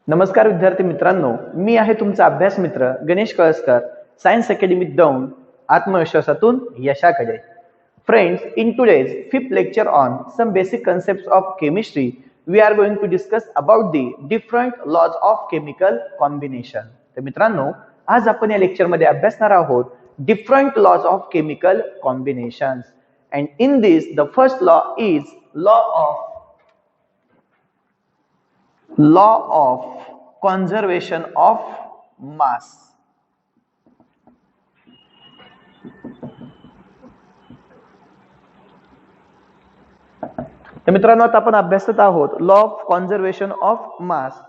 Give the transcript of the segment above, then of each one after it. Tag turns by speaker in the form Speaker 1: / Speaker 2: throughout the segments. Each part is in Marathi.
Speaker 1: नमस्कार विद्यार्थी मित्रांनो, मी आहे तुमचा अभ्यास मित्र गणेश कळसकर, सायन्स अकॅडमी दौंड, आत्मविश्वासातून यशाकडे. Friends, in today's fifth lecture on some basic concepts of chemistry, we are going to discuss about the different laws of chemical combination. तर मित्रांनो, आज आपण या लेक्चर मध्ये अभ्यासणार आहोत different laws of chemical combinations. And in this, the first law is law of conservation of mass. तर मित्रांनो, आता आपण अभ्यासत आहोत law of conservation of mass.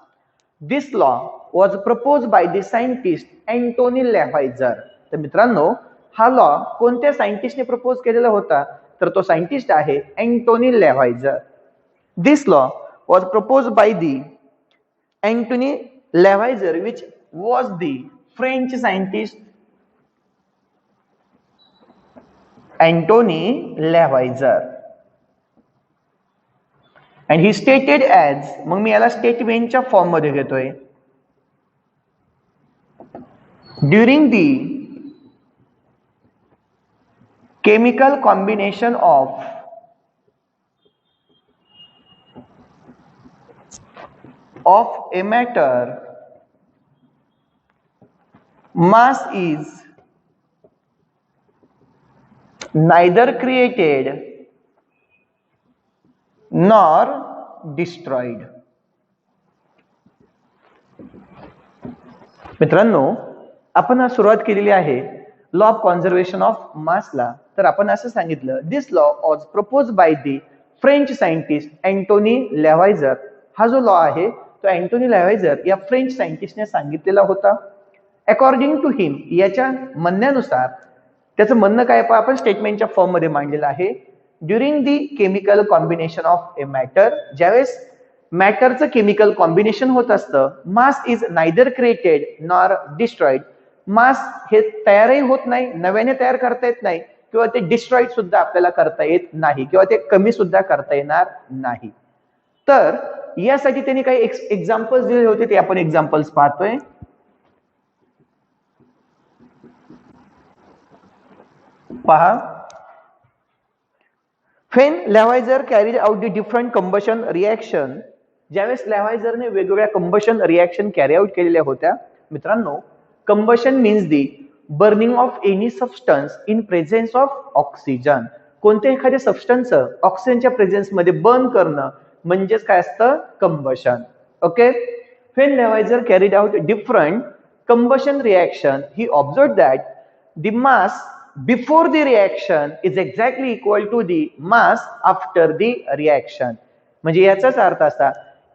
Speaker 1: This law was propose by the scientist Antoine Lavoisier. तर मित्रांनो, हा लॉ कोणत्या सायंटिस्टने प्रपोज केलेला होता? तर तो सायंटिस्ट आहे Antoine Lavoisier. This law was propose by the Antoine Lavoisier which was the French scientist Antony Lavoisier. And he stated as, मग मी याला स्टेटमेंटच्या फॉर्म मध्ये घेतोय, during the chemical combination of a matter, mass is neither created nor destroyed. मित्रांनो, आपण सुरुवात केलेली आहे लॉ ऑफ कॉन्झर्वेशन ऑफ मासला. तर आपण असं सांगितलं, this law was propose by the French scientist Antoine Lavoisier. हा जो लॉ आहे तो अँटोनी लेव्हायझर या फ्रेंच सायंटिस्टने सांगितलेला होता. अकॉर्डिंग टू हिम, याच्या म्हणण्यानुसार, त्याचं म्हणणं काय आपण स्टेटमेंटच्या फॉर्म मध्ये मांडलेलं आहे. During the chemical combination of a matter, ज्यावेळेस मॅटरचं केमिकल कॉम्बिनेशन होत असतं, mass is neither created nor destroyed. Mass हे तयारही होत नाही, नव्याने तयार करता येत नाही, किंवा ते डिस्ट्रॉइड सुद्धा आपल्याला करता येत नाही, किंवा ते कमी सुद्धा करता येणार नाही. तर यासाठी त्यांनी काही एक्झाम्पल्स दिले होते, ते आपण एक्झाम्पल्स पाहतोय. पहा, when Lavoisier carried out the different combustion reaction, ज्यावेळेस लेव्हायझरने वेगवेगळ्या कंबशन रिएक्शन कॅरी आउट केलेल्या होत्या. मित्रांनो, combustion means the burning of any substance in presence of oxygen. कोणत्या एखाद्या सबस्टन्स ऑक्सिजनच्या प्रेझेन्स मध्ये बर्न करणं म्हणजेच काय असतं? Combustion. Okay. when Lavoisier carried out different combustion reaction, he observed that the mass before the reaction is exactly equal to the mass after the reaction. म्हणजे याचाच अर्थ असा,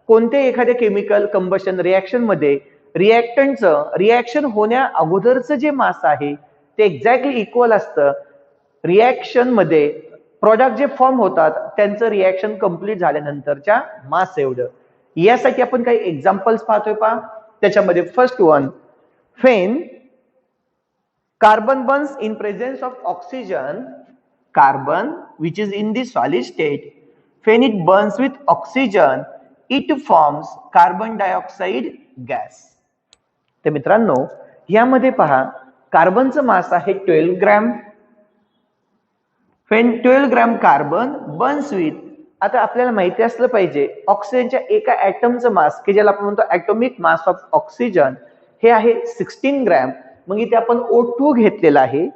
Speaker 1: कोणत्या एखाद्या केमिकल कंबशन रिएक्शन मध्ये रिएक्टंटचं रिएक्शन होण्या अगोदरचं जे मास आहे ते एक्झॅक्टली इक्वल असतं रिएक्शन मध्ये प्रोडक्ट जे फॉर्म होतात त्यांचं रिएक्शन कंप्लीट झाल्यानंतरच्या मास एवढं. यासाठी आपण काही एक्झाम्पल्स पाहतोय. पहा, त्याच्यामध्ये first one, when carbon burns in presence of oxygen, carbon which is in the solid state, when it burns with oxygen, it forms carbon dioxide gas. तर मित्रांनो, यामध्ये पहा, कार्बनचं मास आहे 12 gram. when 12 gram carbon burns with, आता आपल्याला माहिती असलं पाहिजे, ऑक्सिजनच्या एका ऍटमचं मास, की ज्याला आपण म्हणतो ऍटॉमिक मास ऑफ ऑक्सिजन, हे आहे 16 ग्रॅम. मग इथे आपण O2 घेतलेला आहे.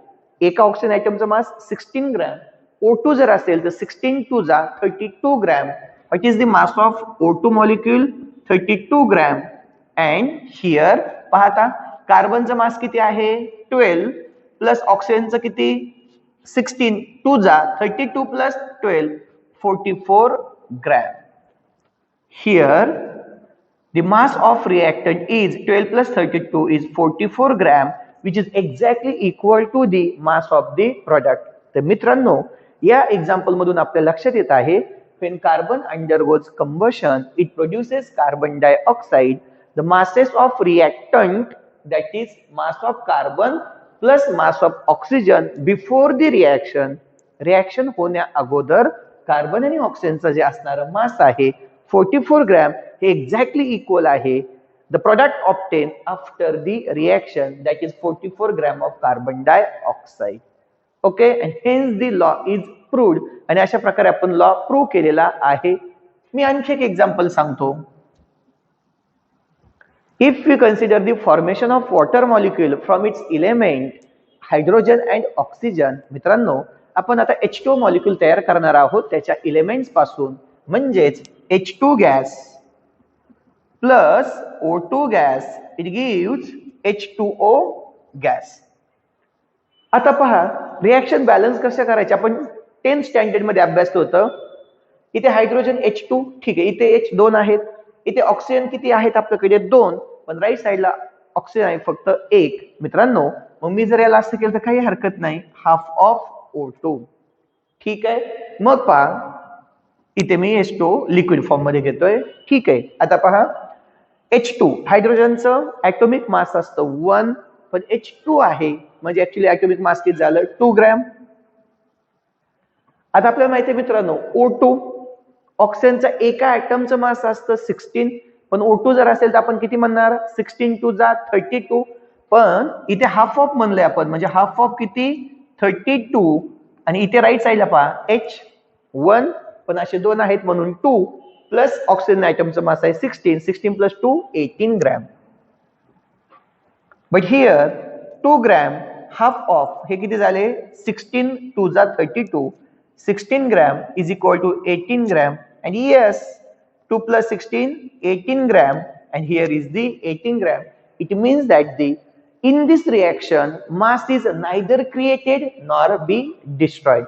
Speaker 1: एका ऑक्सिजन ऍटमचा मास 16 ग्रॅम. O2 जर असेल तर 16 2 जा 32 gram. What is the mass of O2 molecule? 32 gram. And here पाहता, कार्बनचा मास किती आहे? 12 प्लस ऑक्सिजनचं किती? 16. 2 जा 32 plus 12 44 gram. Here the mass of reactant is 12 plus 32 is 44 gram, which is exactly equal to the mass of the product. तर मित्रांनो, या एक्झाम्पल मधून आपल्या लक्षात येत आहे, when carbon undergoes combustion, it produces carbon dioxide. The masses of reactant, that is mass of carbon plus mass of oxygen before the reaction, reaction होण्या अगोदर कार्बन आणि ऑक्सिजनचं जे असणारं मास आहे 44 ग्रॅम, हे एक्झॅक्टली इक्वल आहे the product obtained after the reaction, that is 44 gram of carbon dioxide. Okay, and hence the law is proved. आणि अशा प्रकारे आपण लॉ प्रूव्ह केलेला आहे. मी आणखी एक एक्झाम्पल सांगतो. If we consider the formation of water molecule from its element hydrogen and oxygen, मित्रांनो आपण आता H2 मॉलिक्यूल तयार करणार आहोत त्याच्या एलिमेंट्स पासून, म्हणजेच H2 gas plus O2 gas, it gives H2O gas. आता पहा रिएक्शन बॅलन्स कसं करायचे, आपण 10th स्टँडर्ड मध्ये अभ्यासलं होतं. इथे हायड्रोजन H2, ठीक आहे, इथे H2 आहेत, इथे ऑक्सिजन किती आहेत आपल्याकडे 2, पण राईट साइडला ऑक्सिजन आहे फक्त 1. मित्रांनो मग मी जर याला असं केलं तर काही हरकत नाही, हाफ ऑफ O2. ठीक आहे, मग पहा इथे मी H2 लिक्विड फॉर्म मध्ये घेतोय. ठीक आहे, आता पहा H2 हायड्रोजनचं ऍटॉमिक मास असतं 1, पण H2 आहे म्हणजे ऍक्च्युअली ऍटॉमिक मास किती झालं 2 ग्रॅम. आता आपल्याला माहिती आहे मित्रांनो O2 ऑक्सिजनचा एका ऍटमचं मास असतं 16, पण O2 जर असेल तर आपण किती म्हणणार 16 2 जा 32, पण इथे हाफ ऑफ म्हणलंय आपण, म्हणजे हाफ ऑफ किती 32, आणि इथे राईट साइडला पहा H1 पण असे 2 आहेत म्हणून 2 प्लस ऑक्सिजन ऍटमचं मास आहे 16, 16 plus 2 18 gram. But here 2 gram half of हे किती झाले 16 2 जा 32, 16 gram is equal to 18 gram, and yes, 2 plus 16 18 gram, and here is the 18 gram. It means that in this reaction mass is neither created nor be destroyed.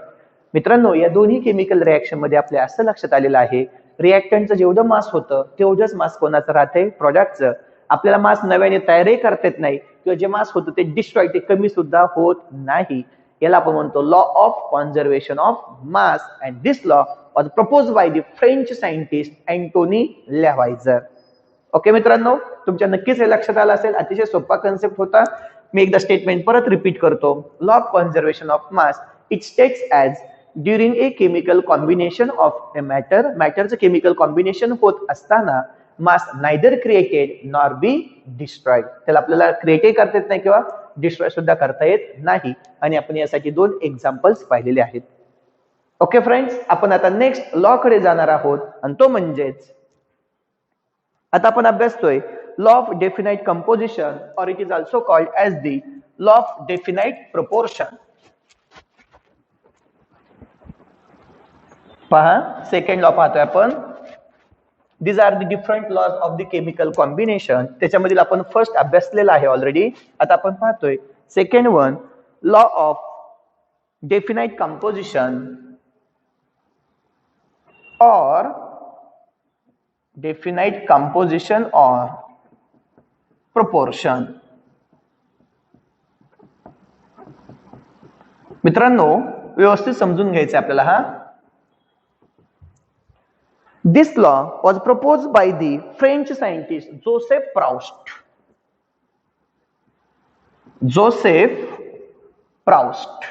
Speaker 1: मित्रांनो या दोन्ही केमिकल रिएक्शन मध्ये आपल्या असं लक्षात आलेलं आहे, रिएक्टंटचं जेवढं मास होतं तेवढंच मास कोणाचं राहते प्रॉडक्टचं. आपल्याला मास नव्याने तयारही करता येत नाही, किंवा जे मास होतं ते डिस्ट्रॉय ते कमी सुद्धा होत नाही. याला आपण म्हणतो law of conservation of mass, and this law was proposed by the French scientist Antoine Lavoisier. Okay मित्रांनो, तुमच्या नक्कीच हे लक्षात आलं असेल. अतिशय सोपा कन्सेप्ट होता. मी एकदा स्टेटमेंट परत रिपीट करतो. Law of conservation of mass it states as during a chemical combination of a matter, मॅटरचं केमिकल कॉम्बिनेशन होत असताना mass neither created nor be destroyed, त्याला आपल्याला क्रिएटही करता येत नाही किंवा डिस्ट्रॉय सुद्धा करता येत नाही. आणि आपण यासाठी 2 एक्झाम्पल्स पाहिलेले आहेत. ओके फ्रेंड्स, आपण आता नेक्स्ट लॉ कडे जाणार आहोत, आणि तो म्हणजेच आता आपण अभ्यासतोय law of definite composition, or it is also called as the law of definite proportion. पहा सेकंड लॉ पाहतोय आपण. These are the different laws of the chemical combination. त्याच्यामधील आपण फर्स्ट अभ्यासलेला आहे ऑलरेडी. आता आपण पाहतोय second one, law of definite composition और डेफिनाइट कंपोजिशन और प्रोपोर्शन. मित्रांनो व्यवस्थित समजून घ्यायचं आपल्याला हा. This law was proposed by the French scientist Joseph Proust. Joseph Proust.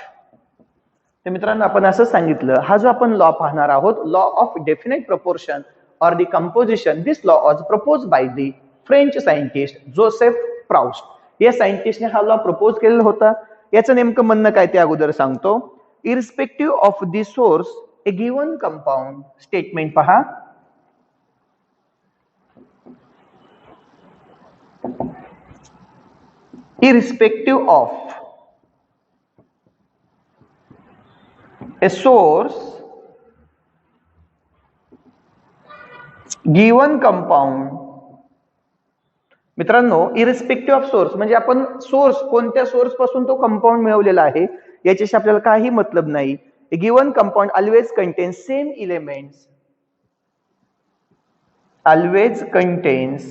Speaker 1: तर मित्रांनो आपण असं सांगितलं, हा जो आपण लॉ पाहणार आहोत, लॉ ऑफ डेफिनाइट प्रोपोर्शन और the composition, this law was propose by the French scientist Joseph Proust. या सायंटिस्टने हा लॉ प्रपोज केलेला होता. याचं नेमकं म्हणणं काय ते अगोदर सांगतो. Irrespective of the source A given compound, statement पहा, irrespective of a source given compound. मित्रांनो इरिस्पेक्टिव्ह ऑफ सोर्स म्हणजे आपण सोर्स कोणत्या सोर्स पासून तो कंपाऊंड मिळवलेला आहे याच्याशी आपल्याला काही मतलब नाही. A given compound always contains same elements, always contains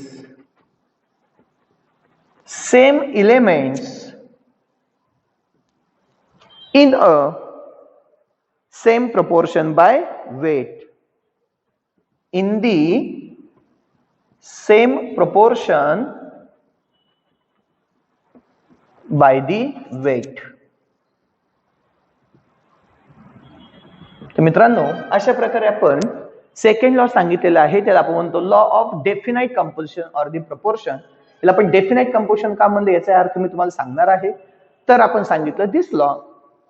Speaker 1: same elements in a same proportion by weight, in the same proportion by the weight. तर मित्रांनो अशा प्रकारे आपण सेकंड लॉ सांगितलेला आहे त्याला आपण म्हणतो law of definite composition or the proportion. याला आपण डेफिनाइट कंपोजिशन का म्हणतो याचा अर्थ मी तुम्हाला सांगणार आहे. तर आपण सांगितलं this law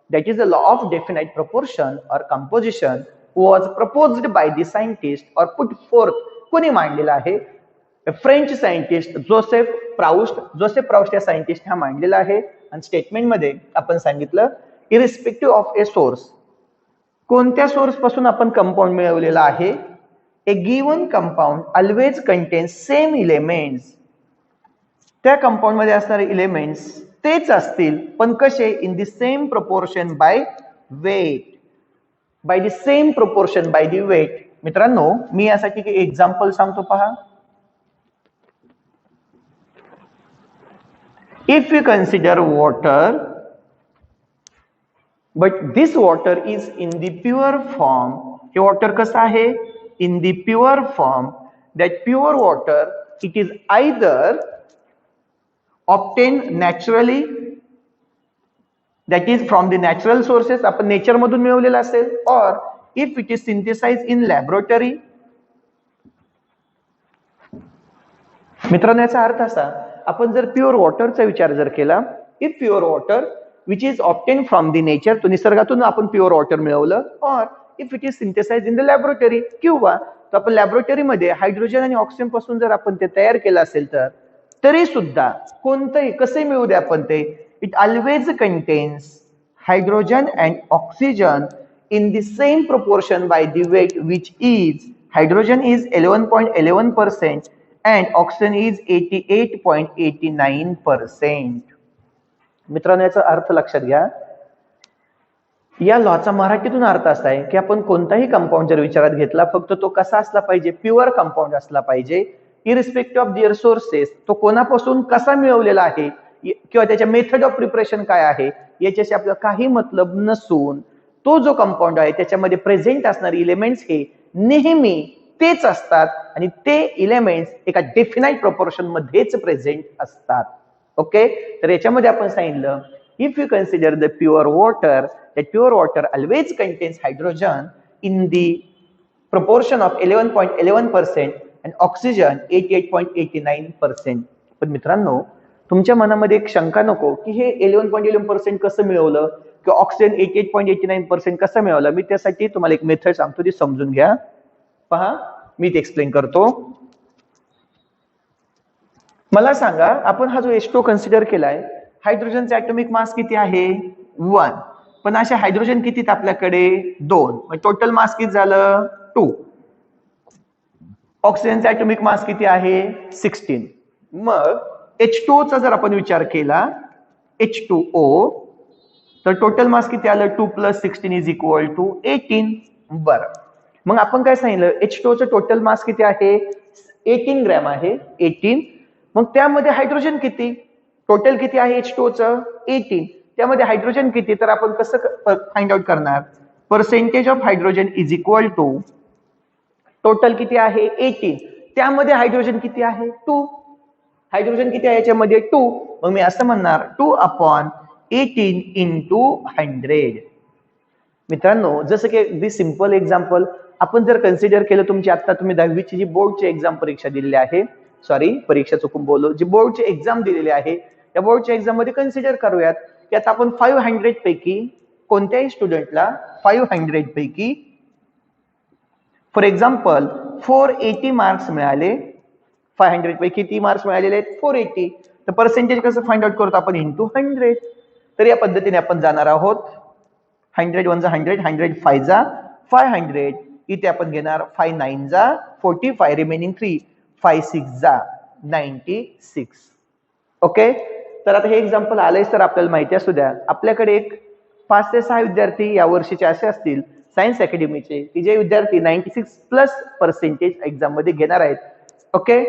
Speaker 1: that is the law of definite proportion or composition was proposed by the scientist or put forth कोणी मांडलेला आहे फ्रेंच सायंटिस्ट जोसेफ प्राउस्ट या सायंटिस्ट हा मांडलेला आहे. आणि स्टेटमेंट मध्ये आपण सांगितलं इरिस्पेक्टिव्ह ऑफ ए सोर्स, कोणत्या सोर्स पासून आपण कंपाऊंड मिळवलेला आहे, a given compound always contains same elements, त्या कंपाऊंड मध्ये असणारे इलेमेंट्स तेच असतील पण कसे in the same proportion by weight, by the same proportion by the weight. मित्रांनो मी यासाठी एक एक्झाम्पल सांगतो पहा. If you consider water but this water is in the pure form, हे वॉटर कसं आहे in the pure form, that pure water it is either obtained naturally, that is from the natural sources, आपण नेचर मधून मिळवलेला असेल, or if it is synthesized in laboratory. मित्रांनो याचा अर्थ असा, आपण जर प्युअर वॉटरचा विचार जर केला, if pure water which is obtain from the nature, तो निसर्गातून आपण प्युअर वॉटर मिळवलं, or if it is synthesize in the laboratory, किंवा तो आपण लॅबोरेटरी मध्ये हायड्रोजन आणि ऑक्सिजन पासून जर आपण ते तयार केलं असेल तर तरी सुद्धा कोणतंही कसे मिळू दे आपण ते, it always contains hydrogen and oxygen in the same proportion by the weight which is hydrogen is 11.11% and oxygen is 88.89%. मित्रांनो याचा अर्थ लक्षात घ्या. या लॉचा मराठीतून अर्थ असा आहे की आपण कोणताही कंपाऊंड जर विचारात घेतला फक्त तो कसा असला पाहिजे, प्युअर कंपाऊंड असला पाहिजे, इरिस्पेक्टिव्ह ऑफ दिअर सोर्सेस, तो कोणापासून कसा मिळवलेला आहे किंवा त्याच्या मेथड ऑफ प्रिपरेशन काय आहे याच्याशी आपला काही मतलब नसून तो जो कंपाऊंड आहे त्याच्यामध्ये प्रेझेंट असणारे इलेमेंट्स हे नेहमी तेच असतात आणि ते इलेमेंट्स एका डेफिनाइट प्रोपोर्शन मध्येच प्रेझेंट असतात. ओके, तर याच्यामध्ये आपण सांगितलं if you consider the pure water, that pure water always contains hydrogen in the proportion of 11.11% and oxygen 88.89%. पण मित्रांनो तुमच्या मनामध्ये एक शंका नको की हे 11.11% कसं मिळवलं किंवा ऑक्सिजन 88.89% कसं मिळवलं. मी त्यासाठी तुम्हाला एक मेथड सांगतो, ती समजून घ्या. पहा मी ते एक्सप्लेन करतो. मला सांगा आपण हा जो H2 कन्सिडर केलाय, हायड्रोजनचा ॲटॉमिक मास किती आहे 1, पण अशा हायड्रोजन किती आपल्याकडे 2, टोटल मास किती झालं 2. ऑक्सिजनचा ॲटॉमिक मास किती आहे 16. मग H2O चा जर आपण विचार केला H2O, तर टोटल मास किती आलं 2 + 16 इज इक्वल टू 18. बरं, मग आपण काय सांगितलं H2O चं टोटल मास किती आहे 18 ग्रॅम आहे 18. मग त्यामध्ये हायड्रोजन किती, टोटल किती आहे H2O चं 18, त्यामध्ये हायड्रोजन किती, तर आपण कसं फाइंड आउट करणार, percentage of hydrogen is equal to total किती आहे 18, त्यामध्ये हायड्रोजन किती आहे 2, हायड्रोजन किती आहे याच्यामध्ये 2, मग मी असं म्हणणार 2/18 इंटू 100. मित्रांनो जसं की अगदी सिंपल एक्झाम्पल आपण जर कन्सिडर केलं, तुमची आता तुम्ही 10वीची जी बोर्डची एक्झाम परीक्षा दिलेली आहे, सॉरी परीक्षा चुकून बोललो, जी बोर्डची एक्झाम दिलेली आहे त्या बोर्डच्या एक्झाम मध्ये कन्सिडर करूयात की आता आपण 500 पैकी कोणत्याही स्टुडंटला 500 पैकी फॉर एक्झाम्पल 480 मार्क्स मिळाले, 500 पैकी किती मार्क्स मिळालेले आहेत 480, तर पर्सेंटेज कसं फाइंड आउट करतो आपण इंटू 100. तर या पद्धतीने आपण जाणार आहोत. 100 1 जा 100, 100 5 जा 500, इथे आपण घेणार 5 9 जा 45, रिमेनिंग 3, 5 6 जा 96. ओके, तर आता हे एक्झाम्पल आलंय तर आपल्याला माहिती असू द्या, आपल्याकडे एक 5 ते 6 विद्यार्थी या वर्षीचे असे असतील सायन्स अकॅडमीचे की जे विद्यार्थी 96+ एक्झाम मध्ये घेणार आहेत. ओके,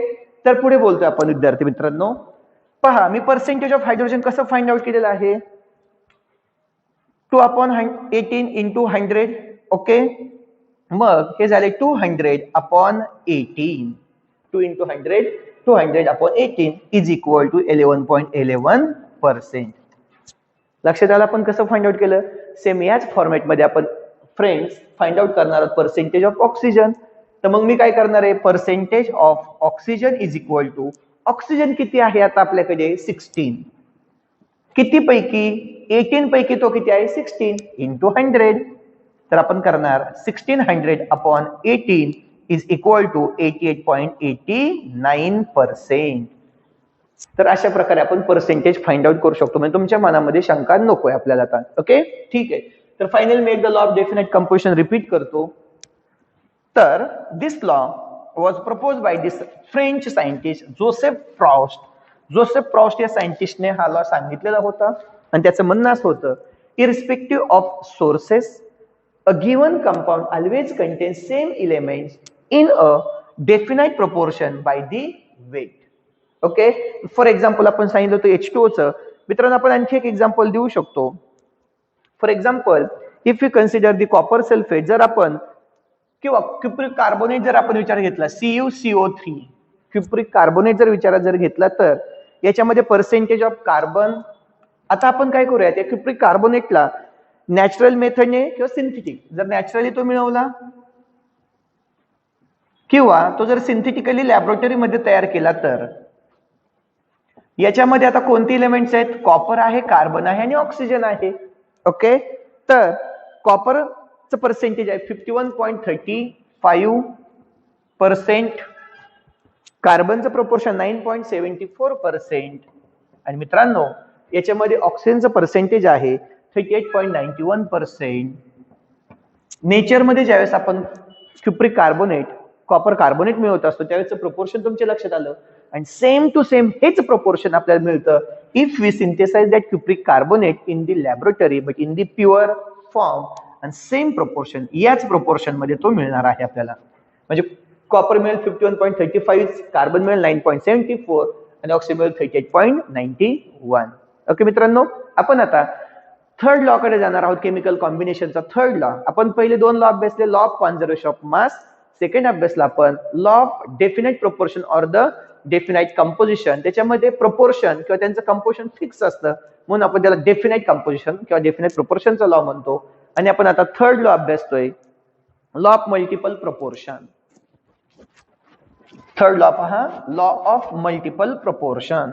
Speaker 1: तर पुढे बोलतोय आपण विद्यार्थी मित्रांनो. पहा मी पर्सेंटेज ऑफ हायड्रोजन कसं फाइंड आउट केलेलं आहे 2/18 इंटू 100. ओके, मग हे झाले 200/18, 2 इंटू 100 200/18 इज इक्वल टू 11.11%. लक्षात आलं आपण कसं फाइंड आउट केलं. सेम याच फॉर्मॅट मध्ये आपण फ्रेंड्स फाइंड आउट करणार आहोत पर्सेंटेज ऑफ ऑक्सिजन. तर मग मी काय करणार आहे, percentage of oxygen is equal to, oxygen किती आहे आता आपल्याकडे 16, किती पैकी 18 पैकी तो किती आहे 16 इंटू 100, तर आपण करणार 1600 अपॉन 18 इज इक्वल टू 88.89%. तर अशा प्रकारे आपण पर्सेंटेज फाइंड आउट करू शकतो. म्हणजे तुमच्या मनामध्ये शंका नकोय आपल्याला आता. ओके, ठीक आहे. तर final make the law of definite composition repeat करतो. तर this law was propose by this French scientist Joseph Frost. Joseph Frost या सायंटिस्टने हा लॉ सांगितलेला होता आणि त्याचं म्हणणं असं होतं, irrespective of sources a given compound always contains same elements in a definite proportion by the weight. Okay, for example आपण सांगितलं होतं H2O चं. मित्रांनो आपण आणखी एक एक्झाम्पल देऊ शकतो. For example if you consider the copper sulphate, जर आपण किंवा क्युप्रिक कार्बोनेट जर आपण विचार घेतला CuCO3, क्युप्रिक कार्बोनेट जर विचारात जर घेतला तर याच्यामध्ये पर्सेंटेज ऑफ कार्बन, आता आपण काय करूया त्या क्युप्रिक कार्बोनेटला नॅचरल मेथडने किंवा सिंथेटिक, जर नॅचरली तो मिळवला किंवा तो जर सिंथेटिकली लॅबोरेटरीमध्ये तयार केला तर याच्यामध्ये आता कोणते इलेमेंट्स आहेत, कॉपर आहे, कार्बन आहे आणि ऑक्सिजन आहे. ओके, तर कॉपरचं पर्सेंटेज आहे 51.35%, कार्बनचं प्रोपोर्शन 9.74% आणि मित्रांनो याच्यामध्ये ऑक्सिजनचं पर्सेंटेज आहे 38.91%. नेचरमध्ये ज्यावेळेस आपण क्युप्रिक कार्बोनेट, कॉपर कार्बोनेट मिळवत असतो त्यावेळेस प्रोपोर्शन तुमच्या लक्षात आलं आणि सेम टू सेम हेच प्रोपोर्शन आपल्याला मिळतं if we synthesize that cupric carbonate in the laboratory but in the pure form, आणि सेम प्रोपोर्शन याच प्रोपोर्शन मध्ये तो मिळणार आहे आपल्याला. म्हणजे कॉपर मिळेल 51.35, कार्बन मिळेल 9.74 आणि ऑक्सिजन मिळेल 38.91. ओके मित्रांनो, आपण आता थर्ड लॉ कडे जाणार आहोत, केमिकल कॉम्बिनेशनचा थर्ड लॉ. आपण पहिले दोन लॉ अभ्यासले, law of conservation of mass. Second अभ्यासला आपण law of definite proportion or the definite composition. त्याच्यामध्ये प्रोपोर्शन किंवा त्यांचं कंपोजिशन फिक्स असतं म्हणून आपण त्याला डेफिनाइट कंपोजिशन किंवा डेफिनाइट प्रोपोर्शनचा लॉ म्हणतो. आणि आपण आता थर्ड लॉ अभ्यासतोय, law of multiple proportion. Third law पहा, law of multiple proportion.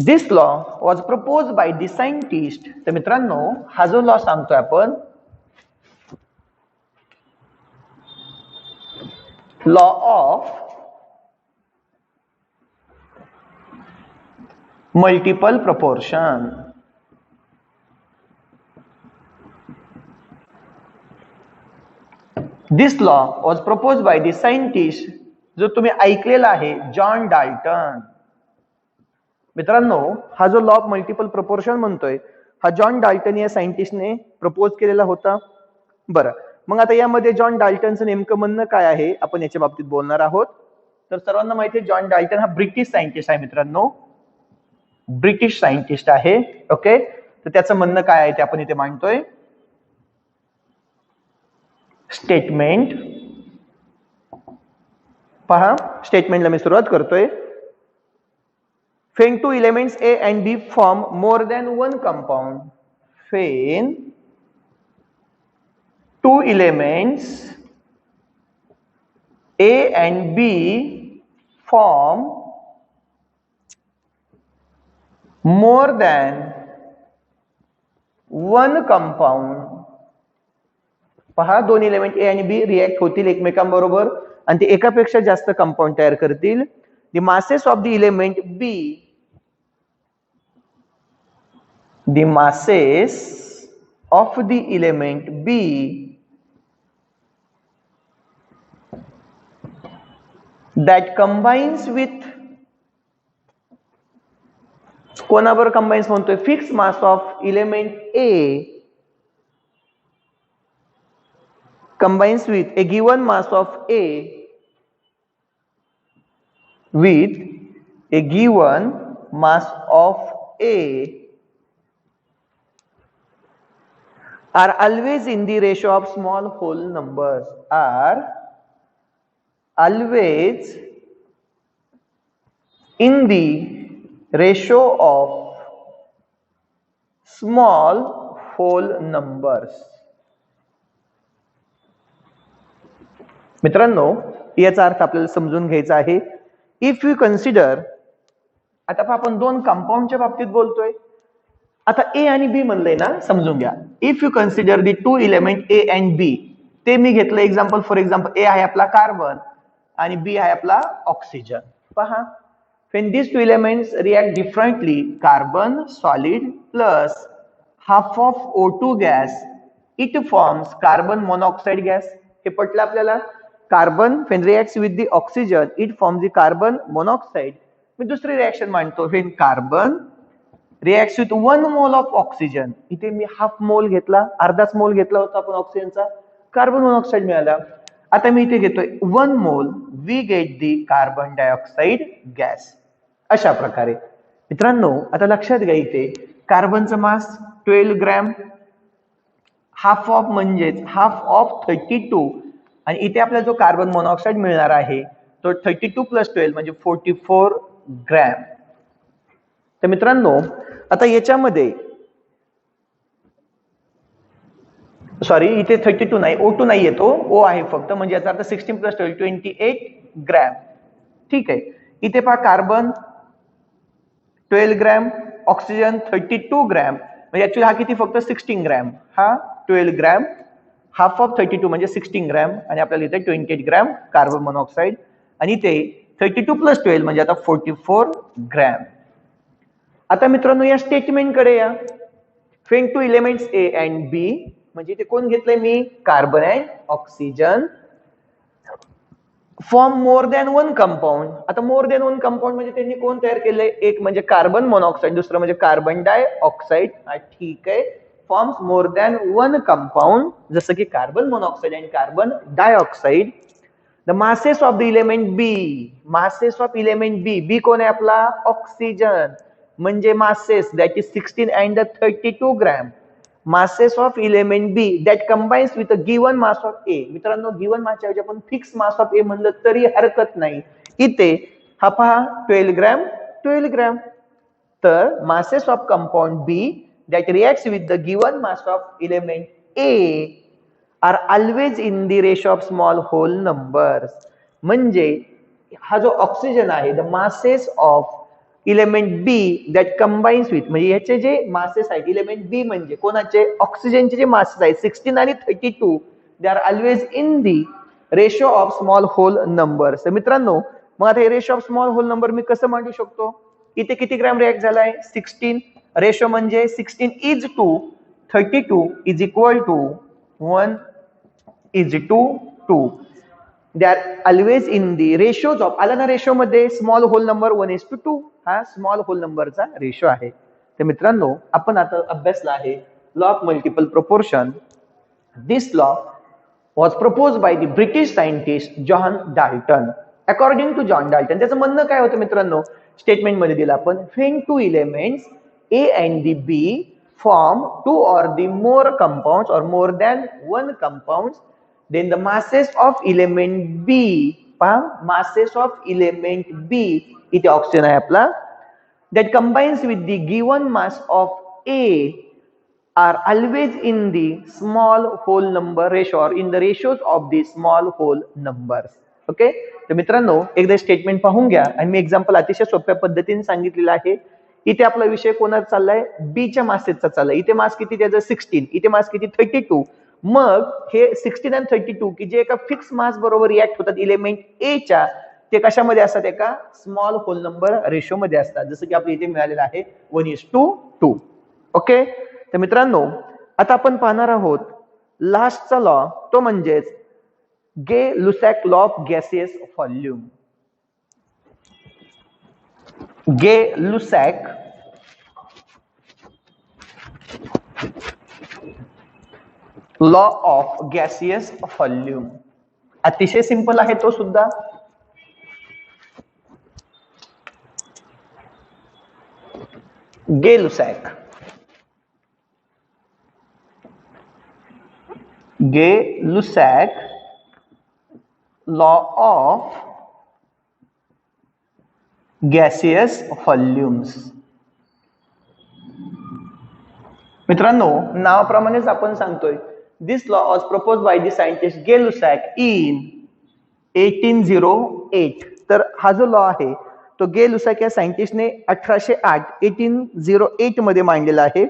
Speaker 1: This law was propose by the scientist. तर मित्रांनो हा जो लॉ सांगतोय आपण, law of multiple proportion. This law was propose by the scientist, जो तुम्ही ऐकलेला आहे, जॉन डाल्टन. मित्रांनो हा जो लॉ ऑफ मल्टिपल प्रोपोर्शन म्हणतोय हा जॉन डाल्टन या सायंटिस्टने प्रपोज केलेला होता. बरं, मग आता यामध्ये जॉन डाल्टनचं नेमकं म्हणणं काय आहे आपण याच्या बाबतीत बोलणार आहोत. तर सर्वांना माहिती आहे जॉन डाल्टन हा ब्रिटिश सायंटिस्ट आहे मित्रांनो, ब्रिटिश सायंटिस्ट आहे. ओके, तर त्याचं म्हणणं काय आहे ते आपण इथे मांडतोय. स्टेटमेंट पहा, स्टेटमेंटला मी सुरुवात करतोय. When two elements A and B form more than one compound, when two elements A and B form more than one compound, पहा दोन एलिमेंट ए आणि बी रिएक्ट होतील एकमेकांबरोबर आणि ते एकापेक्षा जास्त कंपाऊंड तयार करतील. The masses of the element B, the masses of the element B that combines with, कोणाबरोबर कंबाइन्स म्हणतोय, fix mass of element A combines with a given mass of A with a given mass of A are always in the ratio of small whole numbers, are always in the ratio of small whole numbers. मित्रांनो, याचा अर्थ आपल्याला समजून घ्यायचा आहे. इफ यू कन्सिडर, आता आपण दोन कंपाऊंडच्या बाबतीत बोलतोय. आता ए आणि बी म्हणलंय ना, समजून घ्या. If you consider the two element A and B, ते मी घेतलं एक्झाम्पल. फॉर एक्झाम्पल, ए आहे आपला कार्बन आणि बी आहे आपला ऑक्सिजन. पहा, when these two elements react differently, carbon solid plus half of O2 gas, it forms carbon monoxide gas. हे पटलं आपल्याला. Carbon when reacts with the oxygen, it forms the carbon monoxide. मी दुसरी रिएक्शन मांडतो. when carbon reacts with 1 mole of oxygen, इथे मी हाफ मोल घेतला, अर्धाच मोल घेतला होता आपण ऑक्सिजनचा, कार्बन मोनॉक्साईड मिळाला. आता मी इथे घेतोय 1 mole, we get the carbon dioxide gas. अशा प्रकारे मित्रांनो, आता लक्षात घ्या, इथे कार्बनचं मास 12 ग्रॅम, हाफ ऑफ म्हणजेच हाफ ऑफ 32, आणि इथे आपल्याला जो कार्बन मोनॉक्साईड मिळणार आहे तो 32 प्लस 12 म्हणजे 44 ग्रॅम. तर मित्रांनो, आता याच्यामध्ये सॉरी, इथे 32 नाही, O2 नाही येतो, O आहे फक्त, म्हणजे याचा अर्थ 16 प्लस 12 28 ग्रॅम. ठीक आहे. इथे पहा, कार्बन 12 ग्रॅम, ऑक्सिजन 32 ग्रॅम, म्हणजे ऍक्च्युअली हा किती, फक्त 16 ग्रॅम. हा 12 ग्रॅम, हाफ ऑफ 32 म्हणजे 16 ग्रॅम, आणि आपल्याला इथे 28 ग्रॅम कार्बन मोनॉक्साईड, आणि इथे 32 प्लस 12 म्हणजे आता 44 ग्रॅम. आता मित्रांनो, या स्टेटमेंट कडे या. when two elements A and B, म्हणजे इथे कोण घेतलंय मी, carbon and oxygen, form more than one compound. आता मोर दॅन वन कंपाऊंड म्हणजे त्यांनी कोण तयार केलंय, एक म्हणजे कार्बन मोनॉक्साईड, दुसरं म्हणजे कार्बन डायऑक्साईड. ठीक आहे. Forms more than one compound, जसं की carbon monoxide and carbon dioxide. The masses of the element B, masses of element B, B कोण आहे आपला, ऑक्सिजन, म्हणजे masses that is 16 and 32 gram. masses of element B that combines with a given mass of A. मित्रांनो, गिवन मास ऐवजी आपण फिक्स मास ऑफ A म्हणलं तरी हरकत नाही. इथे हा पहा 12 ग्रॅम 12 ग्रॅम. तर masses of compound B that reacts with the given mass of element A are always in the ratio of small whole numbers. म्हणजे हा जो ऑक्सिजन आहे, the masses of element B that combines with, म्हणजे याचे जे मासेस आहेत, इलेमेंट बी म्हणजे कोणाचे, ऑक्सिजनचे जे मासेस आहेत 16 आणि 32, they are always in the ratio of small whole numbers. तर मित्रांनो, मग आता हे ratio of small whole number मी कसं मांडू शकतो. इथे किती ग्रॅम रिॲक्ट झालाय, 16. रेशो म्हणजे 16 is to 32 is equal to 1 is to 2. They are always in the ratios of, आला ना रेशो मध्ये, स्मॉल होल नंबर 1:2, हा स्मॉल होल नंबरचा रेशो आहे. तर मित्रांनो, आपण आता अभ्यासला आहे law of multiple proportion. This law was propose by the British scientist John Dalton. According to John Dalton, त्याचं म्हणणं काय होतं मित्रांनो, स्टेटमेंट मध्ये दिलं आपण, when two elements A and the B form two or the more compounds or more than one compounds, then the masses of element B, पहा masses of element B, इथे ऑक्सिजन आहे आपला, that combines with the given mass of A are always in the small whole number ratio or in the ratios of the small whole numbers. Okay. तर मित्रांनो, एकदा स्टेटमेंट पाहून घ्या, आणि मी एक्झाम्पल अतिशय सोप्या पद्धतीने सांगितलेलं आहे. इथे आपला विषय कोणाचा चाललाय, बीच्या मासेसचा चाललाय. इथे मास किती त्याचं 16, इथे मास किती 32. मग हे 16 आणि 32 की जे एका फिक्स मास बरोबर रिॲक्ट होतात इलेमेंट ए च्या, ते कशामध्ये असतात, एका स्मॉल होल नंबर रेशो मध्ये असतात, जसं की आपल्या इथे मिळालेलं आहे 1:2. ओके. तर मित्रांनो, आता आपण पाहणार आहोत लास्टचा लॉ, तो म्हणजेच Gay Lussac law of gaseous volume. Gay Lussac law of gaseous volume. अतिशय सिंपल आहे तो सुद्धा. Gay Lussac, Gay Lussac law of gaseous volumes. मित्रांनो, नावाप्रमाणेच आपण सांगतोय, this law was propose by the scientist Gay Lussac in 1808. तर हा जो लॉ आहे तो गे लुसाक या सायंटिस्टने 1808 मध्ये मांडलेला आहे.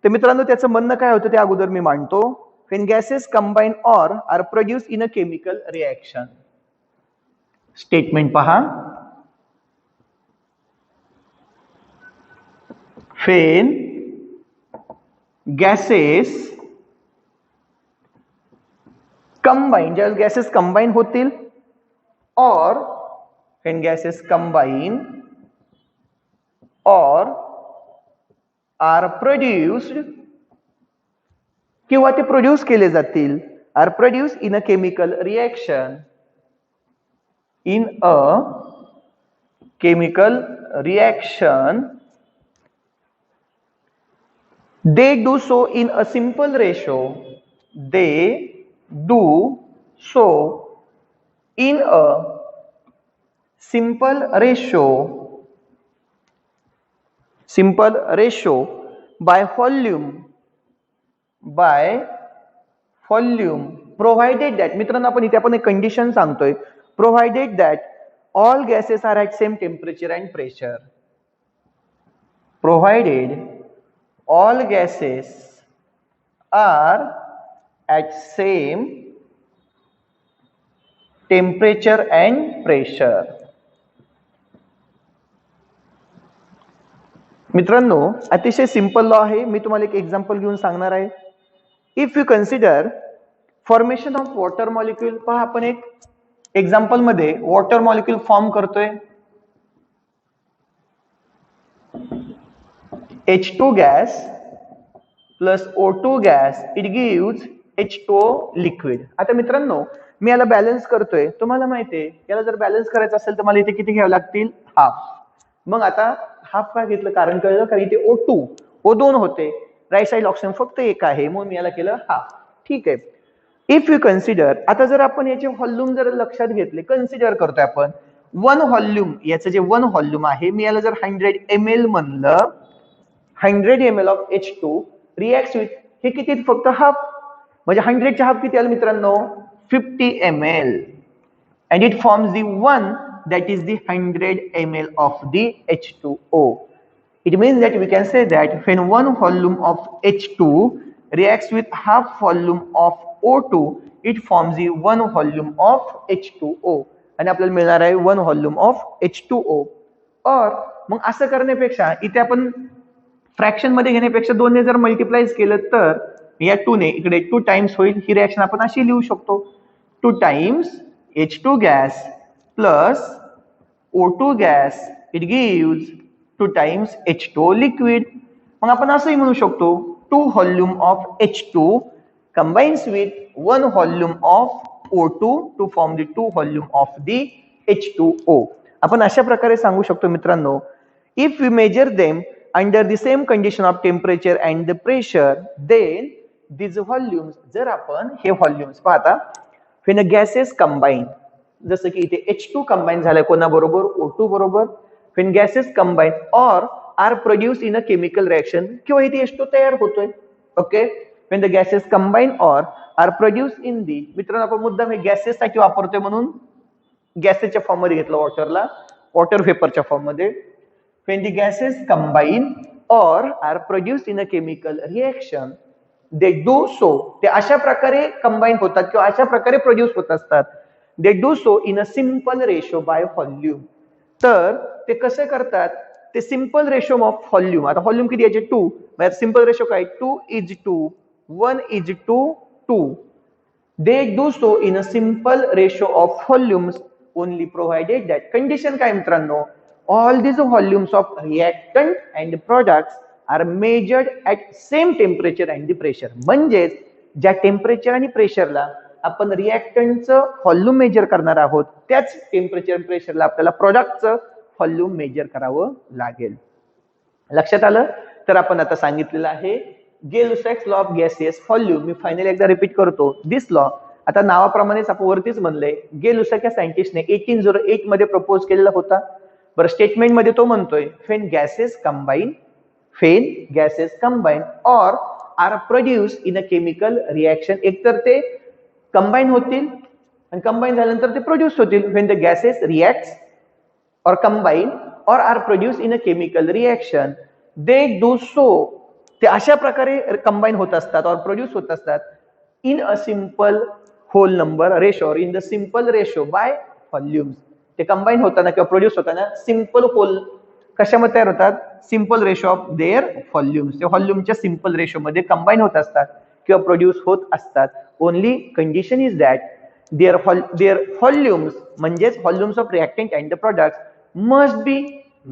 Speaker 1: तर मित्रांनो त्याचं म्हणणं काय होतं ते अगोदर मी मांडतो. When gases combine or are produced in a chemical reaction. Statement पहा. When gases combine, ज्यावेळेस गॅसेस कंबाईन होतील, or when gases combine or are produced, किंवा ते प्रोड्यूस केले जातील, are produce in a chemical reaction, in a chemical reaction, they do so in a simple ratio, they do so in a simple ratio by volume provided that, मित्रांनो आपण इथे आपण एक कंडिशन सांगतोय, provided that all gases are at same temperature and pressure. Provided all gases are at same temperature and pressure. मित्रांनो अतिशय सिंपल लॉ आहे. मी तुम्हाला एक एक्झाम्पल घेऊन सांगणार आहे. If you consider formation of water molecule, पहा आपण एक एक्झाम्पल मध्ये वॉटर मॉलिक्यूल फॉर्म करतोय. H2 gas plus O2 gas, it gives H2O liquid. आता मित्रांनो मी याला बॅलन्स करतोय. तुम्हाला माहिती आहे याला जर बॅलन्स करायचं असेल तर मला इथे किती घ्यावं लागतील? हाफ. मग आता हाफ का घेतलं? कारण कळलं कारण इथे O2 O2 होते, राईट साइड ऑप्शन फक्त एक आहे म्हणून मी याला केलं हाफ. ठीक आहे. इफ यू कन्सिडर, आता जर आपण याचे व्हॉल्यूम जर लक्षात घेतले, कन्सिडर करतोय आपण वन व्हॉल्यूम, याचं जे वन व्हॉल्यूम आहे मी याला जर 100 ml म्हणलं, 100 ml of H2 react with, हे किती? फक्त हाफ. म्हणजे 100 च्या हाफ किती आलं मित्रांनो? 50 ml. and it forms the one that is the 100 ml of the H2O. It means that we can say that when one volume of H2 reacts with half volume of O2, it forms the one volume of H2O. आणि आपल्याला मिळणार आहे one volume of H2O. और मग असं करण्यापेक्षा इथे आपण फ्रॅक्शन मध्ये घेण्यापेक्षा 2 ने जर मल्टिप्लाइज केलं तर या 2 ने इकडे 2 टाइम्स होईल. ही रिएक्शन आपण अशी लिहू शकतो, 2 times H2 gas plus O2 gas, it gives 2 times H2O liquid. मग आपण असंही म्हणू शकतो 2 volume of H2 combines with 1 volume of O2 to form the 2 volume of the H2O. आपण अशा प्रकारे सांगू शकतो मित्रांनो, if we measure them under the same condition of temperature and the pressure, then these volumes, जर आपण हे व्हॉल्यूम्स पाहता when gases combine, जसं की इथे H2 कंबाईन झालाय कोणाबरोबर? O2 बरोबर. when gases combine or are produced in a chemical reaction, किंवा इथे H2 तयार होतोय. Okay. when the gases combine or are produced in the, मित्रांनो आपण मुद्दाम हे गॅसेस साठी वापरतोय म्हणून गॅसेसच्या फॉर्म मध्ये घेतलं वॉटरला, वॉटर वेपरच्या फॉर्म मध्ये. when the gases combine or are produced in a chemical reaction, they do so, ते अशा प्रकारे कंबाईन होतात किंवा अशा प्रकारे प्रोड्यूस होत असतात. they do so in a simple ratio by volume. तर ते कसे करतात? ते सिंपल रेशो ऑफ व्हॉल्यूम, आता व्हॉल्यूम किती याचे 2, म्हणजे सिंपल रेशो काय? 2:2, 1:2. they do so in a simple ratio of volumes only provided that, condition काय मित्रांनो? all these volumes of reactant and products are measured at same temperature and the pressure. म्हणजेच ज्या टेम्परेचर आणि प्रेशरला आपण रिएक्टंटचं व्हॉल्यूम मेजर करणार आहोत त्याच टेम्परेचर आणि प्रेशरला आपल्याला प्रोडक्टचं व्हॉल्यूम मेजर करावं लागेल. लक्षात आलं? तर आपण आता सांगितलेलं आहे Gay Lussac's law of gases volume. मी फायनली एकदा रिपीट करतो. दिस लॉ, आता नावाप्रमाणेच आपण वरतीच म्हणलंय, गे-लुसॅक या सायंटिस्टने 1808 मध्ये प्रपोज केलेला होता. बरं, स्टेटमेंट मध्ये तो म्हणतोय when gases combine or are produced in a chemical reaction, एकतर ते कंबाईन होतील आणि कंबाईन झाल्यानंतर ते प्रोड्यूस होतील when the gases react or combine or are produced in a chemical reaction, they do so. ते अशा प्रकारे कंबाईन होत असतात और प्रोड्यूस होत असतात in a simple whole number ratio, in the simple ratio by volumes. ते कंबाईन होताना किंवा प्रोड्यूस होताना सिंपल होल कशामध्ये तयार होतात, simple ratio of their volumes. ते व्हॉल्यूमच्या सिंपल रेशो मध्ये कंबाईन होत असतात किंवा प्रोड्यूस होत असतात. Only condition is that their volumes म्हणजेच volumes of reactant and the products must be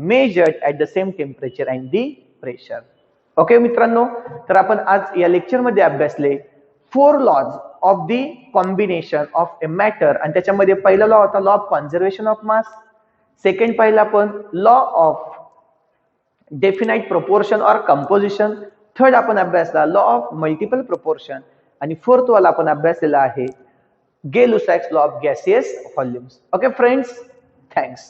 Speaker 1: measured at the same temperature and the pressure. Okay मित्रांनो, तर आपण आज या लेक्चर मध्ये अभ्यासले 4 laws of the combination of a matter. आणि त्याच्यामध्ये पहिला लॉ होता law of conservation of mass. Second पाहिला आपण लॉ ऑफ डेफिनाइट प्रोपोर्शन और कंपोजिशन. थर्ड आपण अभ्यासला लॉ ऑफ मल्टिपल प्रोपोर्शन. आणि फोर्थ वाला आपण अभ्यासलेला आहे Gay Lussac's law of gaseous volumes. Okay friends, thanks.